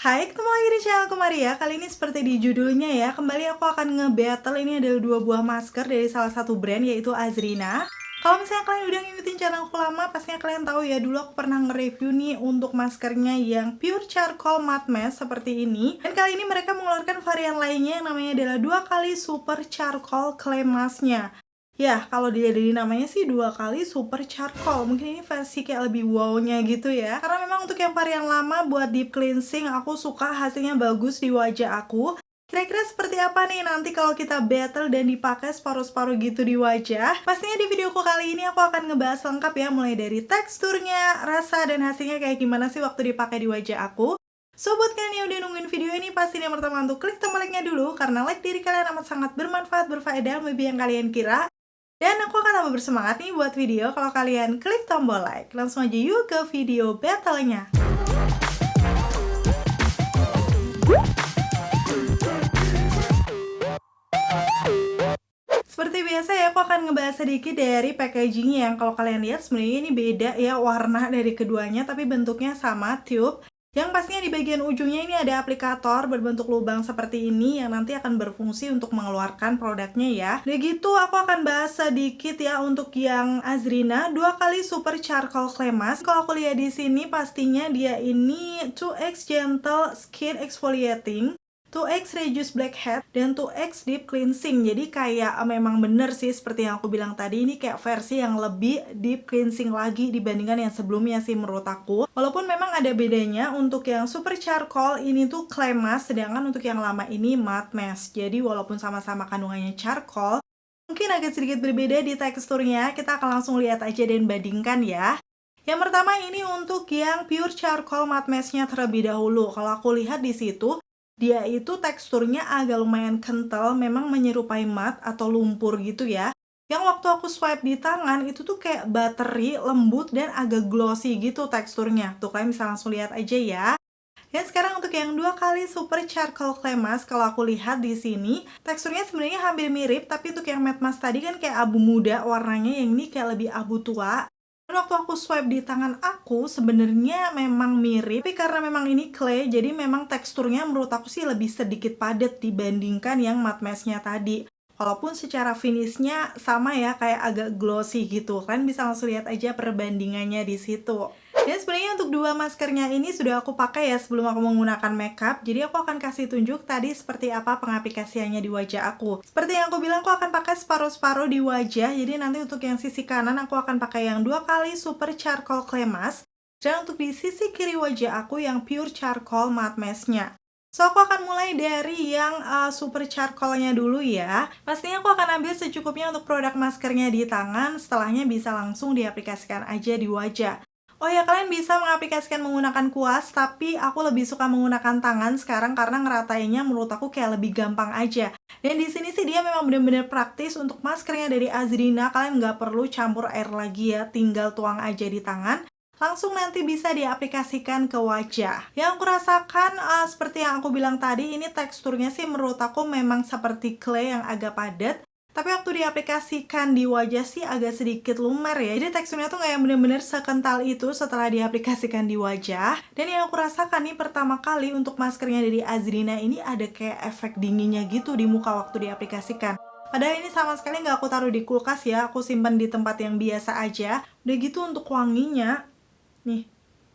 Hai, ketemu lagi di channel aku Maria. Kali ini seperti di judulnya ya, kembali aku akan nge-battle. Ini adalah dua buah masker dari salah satu brand, yaitu Azrina. Kalau misalnya kalian udah ngikutin channel aku lama, pastinya kalian tahu ya, dulu aku pernah nge-review nih untuk maskernya yang Pure Charcoal Matte Mask seperti ini. Dan kali ini mereka mengeluarkan varian lainnya yang namanya adalah 2 kali Super Charcoal Clay Masknya. Ya, kalau dilihat dari namanya sih 2 kali Super Charcoal. Mungkin ini versi kayak lebih wow-nya gitu ya. Karena memang untuk yang varian lama buat deep cleansing, aku suka hasilnya bagus di wajah aku. Kira-kira seperti apa nih nanti kalau kita battle dan dipakai separuh-separuh gitu di wajah? Pastinya di videoku kali ini aku akan ngebahas lengkap ya, mulai dari teksturnya, rasa, dan hasilnya kayak gimana sih waktu dipakai di wajah aku. So, buat kalian yang udah nungguin video ini, pastiin yang pertama untuk klik tombol like-nya dulu, karena like diri kalian amat sangat bermanfaat, berfaedah, lebih yang kalian kira. Dan aku akan tambah bersemangat nih buat video kalau kalian klik tombol like. Langsung aja yuk ke video battle-nya. Seperti biasa ya, aku akan ngebahas sedikit dari packaging yang kalau kalian lihat sebenarnya ini beda ya warna dari keduanya, tapi bentuknya sama, tube. Yang pastinya di bagian ujungnya ini ada aplikator berbentuk lubang seperti ini yang nanti akan berfungsi untuk mengeluarkan produknya ya. Udah gitu aku akan bahas sedikit ya untuk yang Azrina 2 kali Super Charcoal Clay Mask. Kalau aku lihat di sini pastinya dia ini 2x Gentle Skin Exfoliating, 2x Reduce Blackhead, dan 2x Deep Cleansing. Jadi kayak memang bener sih seperti yang aku bilang tadi, ini kayak versi yang lebih deep cleansing lagi dibandingkan yang sebelumnya sih menurut aku. Walaupun memang ada bedanya, untuk yang Super Charcoal ini tuh clay mask, sedangkan untuk yang lama ini matte mask. Jadi walaupun sama-sama kandungannya charcoal, mungkin agak sedikit berbeda di teksturnya. Kita akan langsung lihat aja dan bandingkan ya. Yang pertama ini untuk yang Pure Charcoal Matte Mask-nya terlebih dahulu. Kalau aku lihat di situ, dia itu teksturnya agak lumayan kental, memang menyerupai matte atau lumpur gitu ya. Yang waktu aku swipe di tangan, itu tuh kayak buttery, lembut, dan agak glossy gitu teksturnya. Tuh kalian bisa langsung lihat aja ya. Dan sekarang untuk yang 2 kali Super Charcoal Clay Mask, kalau aku lihat di sini, teksturnya sebenarnya hampir mirip, tapi untuk yang matte mask tadi kan kayak abu muda warnanya, yang ini kayak lebih abu tua. Dan waktu aku swipe di tangan aku, sebenarnya memang mirip, tapi karena memang ini clay, jadi memang teksturnya menurut aku sih lebih sedikit padat dibandingkan yang matte mask-nya tadi. Walaupun secara finishnya sama ya, kayak agak glossy gitu. Kalian bisa langsung lihat aja perbandingannya di situ. Dan sebenarnya untuk dua maskernya ini sudah aku pakai ya sebelum aku menggunakan makeup. Jadi aku akan kasih tunjuk tadi seperti apa pengaplikasiannya di wajah aku. Seperti yang aku bilang, aku akan pakai separuh-separuh di wajah. Jadi nanti untuk yang sisi kanan aku akan pakai yang 2 kali Super Charcoal Clay Mask. Dan untuk di sisi kiri wajah aku yang Pure Charcoal Matte Mask-nya. So, aku akan mulai dari yang Super Charcoal-nya dulu ya. Pastinya aku akan ambil secukupnya untuk produk maskernya di tangan, setelahnya bisa langsung diaplikasikan aja di wajah. Oh ya, kalian bisa mengaplikasikan menggunakan kuas, tapi aku lebih suka menggunakan tangan sekarang karena ngeratainnya menurut aku kayak lebih gampang aja. Dan di sini sih dia memang benar-benar praktis untuk maskernya dari Azrina, kalian nggak perlu campur air lagi ya, tinggal tuang aja di tangan. Langsung nanti bisa diaplikasikan ke wajah. Yang aku rasakan seperti yang aku bilang tadi, ini teksturnya sih menurut aku memang seperti clay yang agak padat. Tapi waktu diaplikasikan di wajah sih agak sedikit lumer ya. Jadi teksturnya tuh nggak yang bener-bener sekental itu setelah diaplikasikan di wajah. Dan yang aku rasakan nih pertama kali untuk maskernya dari Azrina ini ada kayak efek dinginnya gitu di muka waktu diaplikasikan. Padahal ini sama sekali nggak aku taruh di kulkas ya, aku simpan di tempat yang biasa aja. Udah gitu untuk wanginya, nih,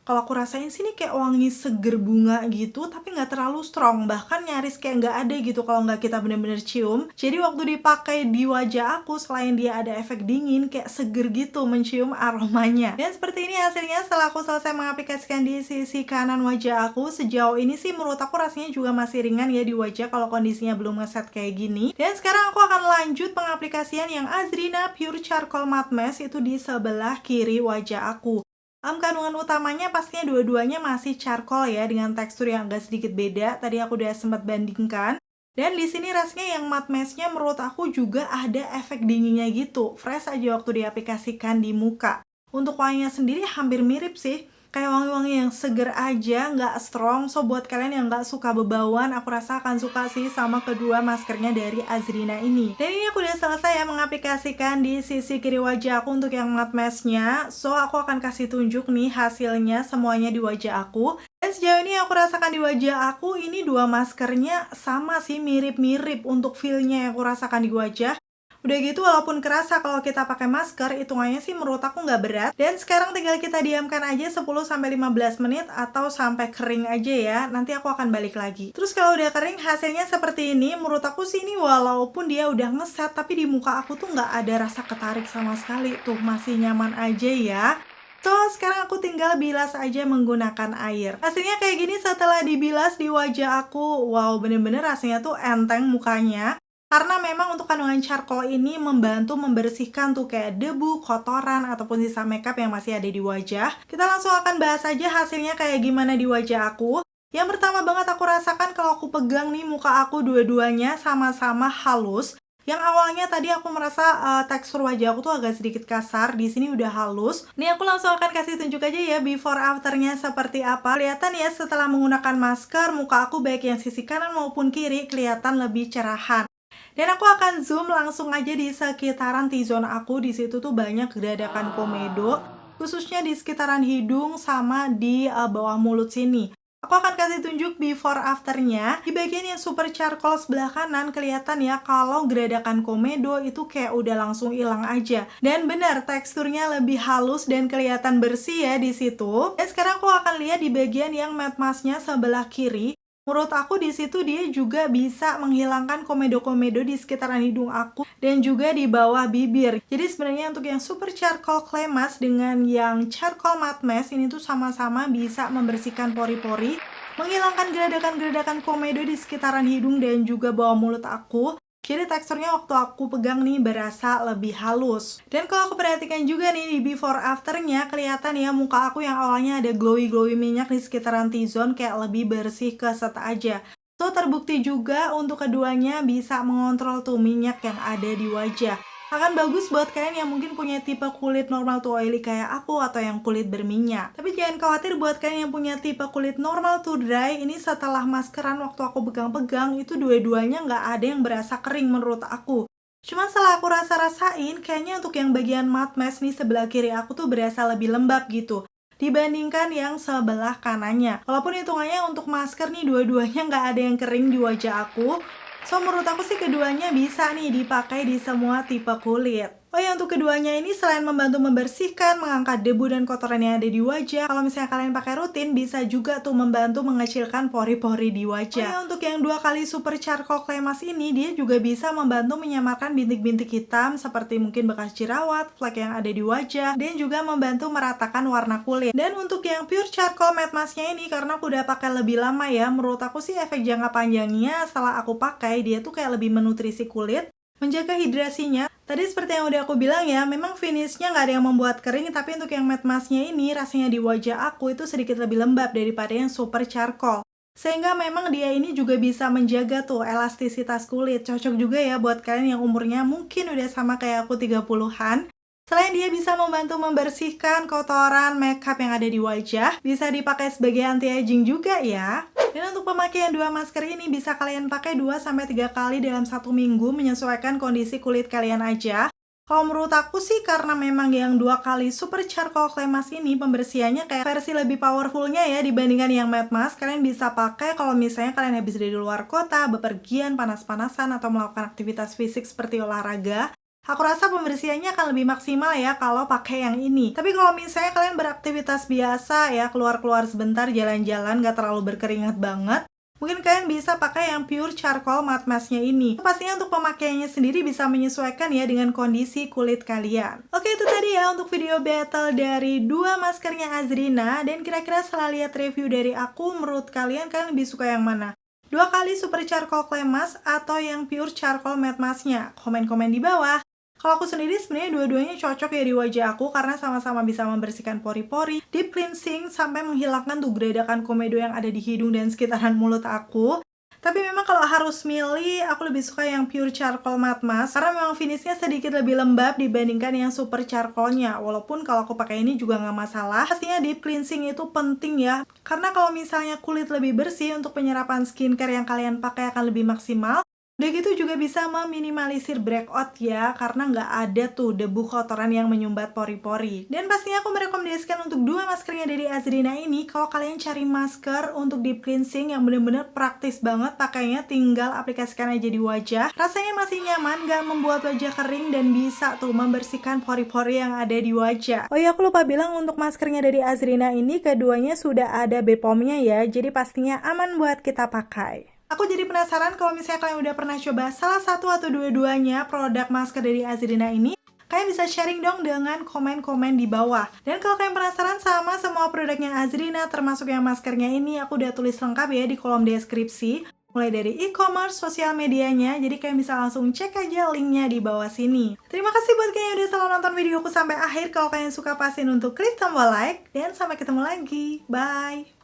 kalau aku rasain sih ini kayak wangi seger bunga gitu, tapi nggak terlalu strong, bahkan nyaris kayak nggak ada gitu kalau nggak kita bener-bener cium. Jadi waktu dipakai di wajah aku, selain dia ada efek dingin, kayak seger gitu mencium aromanya. Dan seperti ini hasilnya setelah aku selesai mengaplikasikan di sisi kanan wajah aku. Sejauh ini sih menurut aku rasanya juga masih ringan ya di wajah kalau kondisinya belum ngeset kayak gini. Dan sekarang aku akan lanjut pengaplikasian yang Azrina Pure Charcoal Matte Mask itu di sebelah kiri wajah aku. Kandungan utamanya pastinya dua-duanya masih charcoal ya, dengan tekstur yang agak sedikit beda. Tadi aku udah sempat bandingkan. Dan di sini rasanya yang matte mask-nya menurut aku juga ada efek dinginnya gitu. Fresh aja waktu diaplikasikan di muka. Untuk wanginya sendiri hampir mirip sih. kayak wangi-wangi yang seger aja, nggak strong. So buat kalian yang nggak suka bebauan, aku rasa akan suka sih sama kedua maskernya dari Azrina ini. Dan ini aku udah selesai ya mengaplikasikan di sisi kiri wajah aku untuk yang matte masknya. So aku akan kasih tunjuk nih hasilnya semuanya di wajah aku. Dan sejauh ini aku rasakan di wajah aku ini dua maskernya sama sih, mirip-mirip untuk feel-nya yang aku rasakan di wajah. Udah gitu walaupun kerasa kalau kita pakai masker, hitungannya sih menurut aku nggak berat. Dan sekarang tinggal kita diamkan aja 10-15 menit atau sampai kering aja ya. Nanti aku akan balik lagi. Terus kalau udah kering hasilnya seperti ini, menurut aku sih ini walaupun dia udah ngeset, tapi di muka aku tuh nggak ada rasa ketarik sama sekali. Tuh masih nyaman aja ya. So, sekarang aku tinggal bilas aja menggunakan air. Hasilnya kayak gini setelah dibilas di wajah aku. Wow, bener-bener rasanya tuh enteng mukanya. Karena memang untuk kandungan charcoal ini membantu membersihkan tuh kayak debu, kotoran, ataupun sisa makeup yang masih ada di wajah. Kita langsung akan bahas aja hasilnya kayak gimana di wajah aku. Yang pertama banget aku rasakan kalau aku pegang nih muka aku dua-duanya sama-sama halus. Yang awalnya tadi aku merasa tekstur wajah aku tuh agak sedikit kasar, di sini udah halus. Nih aku langsung akan kasih tunjuk aja ya before afternya seperti apa. Kelihatan ya setelah menggunakan masker, muka aku baik yang sisi kanan maupun kiri kelihatan lebih cerahan. Dan aku akan zoom langsung aja di sekitaran T-zone aku. Di situ tuh banyak geradakan komedo, khususnya di sekitaran hidung sama di bawah mulut sini. Aku akan kasih tunjuk before afternya. Di bagian yang super charcoal sebelah kanan kelihatan ya kalau geradakan komedo itu kayak udah langsung hilang aja. Dan benar teksturnya lebih halus dan kelihatan bersih ya di situ. Dan sekarang aku akan lihat di bagian yang matte masknya sebelah kiri. Menurut aku di situ dia juga bisa menghilangkan komedo-komedo di sekitaran hidung aku dan juga di bawah bibir. Jadi sebenarnya untuk yang super charcoal clay mask dengan yang charcoal matte mask ini tuh sama-sama bisa membersihkan pori-pori, menghilangkan geradakan-geradakan komedo di sekitaran hidung dan juga bawah mulut aku. Jadi teksturnya waktu aku pegang nih berasa lebih halus. Dan kalau aku perhatikan juga nih di before afternya kelihatan ya muka aku yang awalnya ada glowy-glowy minyak di sekitaran T-zone kayak lebih bersih keset aja. So terbukti juga untuk keduanya bisa mengontrol tuh minyak yang ada di wajah. Akan bagus buat kalian yang mungkin punya tipe kulit normal to oily kayak aku atau yang kulit berminyak. Tapi jangan khawatir buat kalian yang punya tipe kulit normal to dry, ini setelah maskeran waktu aku pegang-pegang itu dua-duanya nggak ada yang berasa kering menurut aku. Cuman setelah aku rasa-rasain, kayaknya untuk yang bagian matte mask nih sebelah kiri aku tuh berasa lebih lembab gitu dibandingkan yang sebelah kanannya. Walaupun hitungannya untuk masker nih dua-duanya nggak ada yang kering di wajah aku. So menurut aku sih keduanya bisa nih dipakai di semua tipe kulit. Oh ya, untuk keduanya ini selain membantu membersihkan, mengangkat debu dan kotoran yang ada di wajah, kalau misalnya kalian pakai rutin, bisa juga tuh membantu mengecilkan pori-pori di wajah. Oh ya, untuk yang 2 kali super charcoal clay mask ini, dia juga bisa membantu menyamarkan bintik-bintik hitam, seperti mungkin bekas jerawat, flek yang ada di wajah, dan juga membantu meratakan warna kulit. Dan untuk yang pure charcoal matte masknya ini, karena aku udah pakai lebih lama ya, menurut aku sih efek jangka panjangnya setelah aku pakai, dia tuh kayak lebih menutrisi kulit, menjaga hidrasinya. Tadi seperti yang udah aku bilang ya, memang finishnya nggak ada yang membuat kering, tapi untuk yang matte masknya ini rasanya di wajah aku itu sedikit lebih lembab daripada yang super charcoal. Sehingga memang dia ini juga bisa menjaga tuh elastisitas kulit. Cocok juga ya buat kalian yang umurnya mungkin udah sama kayak aku 30-an. Selain dia bisa membantu membersihkan kotoran makeup yang ada di wajah, bisa dipakai sebagai anti-aging juga ya. Dan untuk pemakaian 2 masker ini bisa kalian pakai 2-3 kali dalam 1 minggu menyesuaikan kondisi kulit kalian aja. Kalau menurut aku sih karena memang yang 2 kali super charcoal clay mask ini pembersihannya kayak versi lebih powerfulnya ya dibandingkan yang matte mask. Kalian bisa pakai kalau misalnya kalian habis dari luar kota, bepergian, panas-panasan, atau melakukan aktivitas fisik seperti olahraga. Aku rasa pembersihannya akan lebih maksimal ya kalau pakai yang ini. Tapi kalau misalnya kalian beraktivitas biasa ya, keluar-keluar sebentar, jalan-jalan, gak terlalu berkeringat banget, mungkin kalian bisa pakai yang pure charcoal matte masknya ini. Pastinya untuk pemakaiannya sendiri bisa menyesuaikan ya dengan kondisi kulit kalian. Oke, itu tadi ya untuk video battle dari 2 maskernya Azrina. Dan kira-kira setelah lihat review dari aku, menurut kalian lebih suka yang mana? 2 kali super charcoal clay mask atau yang pure charcoal matte masknya? Komen-komen di bawah. Kalau aku sendiri sebenarnya dua-duanya cocok ya di wajah aku karena sama-sama bisa membersihkan pori-pori, deep cleansing, sampai menghilangkan tuh geradakan komedo yang ada di hidung dan sekitaran mulut aku. Tapi memang kalau harus milih, aku lebih suka yang pure charcoal matte mask karena memang finishnya sedikit lebih lembab dibandingkan yang super charcoalnya. Walaupun kalau aku pakai ini juga nggak masalah. Pastinya deep cleansing itu penting ya, karena kalau misalnya kulit lebih bersih, untuk penyerapan skincare yang kalian pakai akan lebih maksimal. Udah gitu juga bisa meminimalisir breakout ya, karena nggak ada tuh debu kotoran yang menyumbat pori-pori. Dan pastinya aku merekomendasikan untuk dua maskernya dari Azrina ini. Kalau kalian cari masker untuk deep cleansing yang bener-bener praktis banget, pakainya tinggal aplikasikan aja di wajah. Rasanya masih nyaman, nggak membuat wajah kering, dan bisa tuh membersihkan pori-pori yang ada di wajah. Oh iya, aku lupa bilang untuk maskernya dari Azrina ini keduanya sudah ada BPOM-nya ya, jadi pastinya aman buat kita pakai. Aku jadi penasaran kalau misalnya kalian udah pernah coba salah satu atau dua-duanya produk masker dari Azrina ini, kalian bisa sharing dong dengan komen-komen di bawah. Dan kalau kalian penasaran sama semua produknya Azrina, termasuk yang maskernya ini, aku udah tulis lengkap ya di kolom deskripsi. Mulai dari e-commerce, sosial medianya, jadi kalian bisa langsung cek aja linknya di bawah sini. Terima kasih buat kalian yang udah selalu nonton videoku sampai akhir. Kalau kalian suka, pastiin untuk klik tombol like, dan sampai ketemu lagi. Bye!